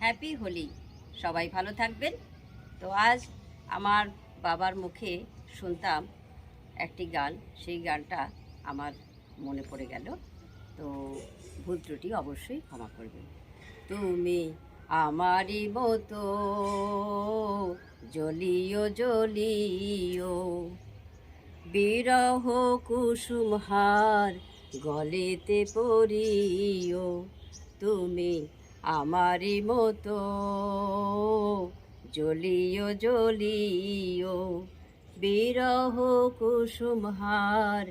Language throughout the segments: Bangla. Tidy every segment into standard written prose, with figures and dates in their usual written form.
হ্যাপি হোলি। সবাই ভালো থাকবেন। তো আজ আমার বাবার মুখে শুনতাম একটি গান, সেই গানটা আমার মনে পড়ে গেল। তো ভুল ত্রুটি অবশ্যই ক্ষমা করবেন। তুমি আমারই মতো জ্বলিও জ্বলিও, বিরহ কুসুমহার গলেতে পরিও। তুমি আমারই মতো জ্বলিও জ্বলিও, বিরহ কুসুমহার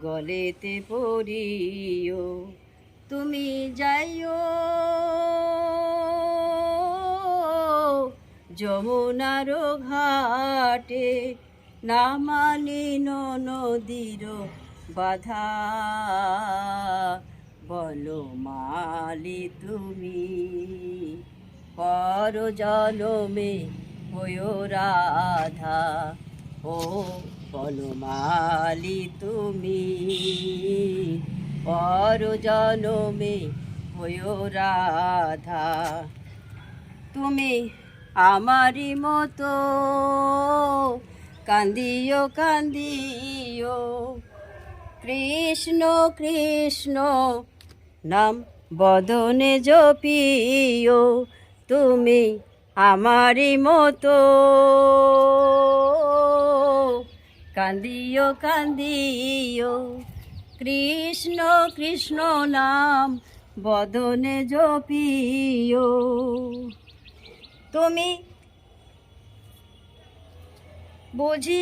গলেতে পরিও। তুমি যাইও যমুনার ঘাটে, না মানিন নদীর বাধা। বলো মালি তুমি পর জনমে হয়ো রাধা। ও বলো মালি তুমি পর জনমে হয়ো রাধা। তুমি আমারই মতো কান্দিও কান্দিও, কৃষ্ণ কৃষ্ণ নাম বদনে জপিও। তুমি আমারই মতো কান্দিও কান্দিও, কৃষ্ণ কৃষ্ণ নাম বদনে জপিও। তুমি বুঝি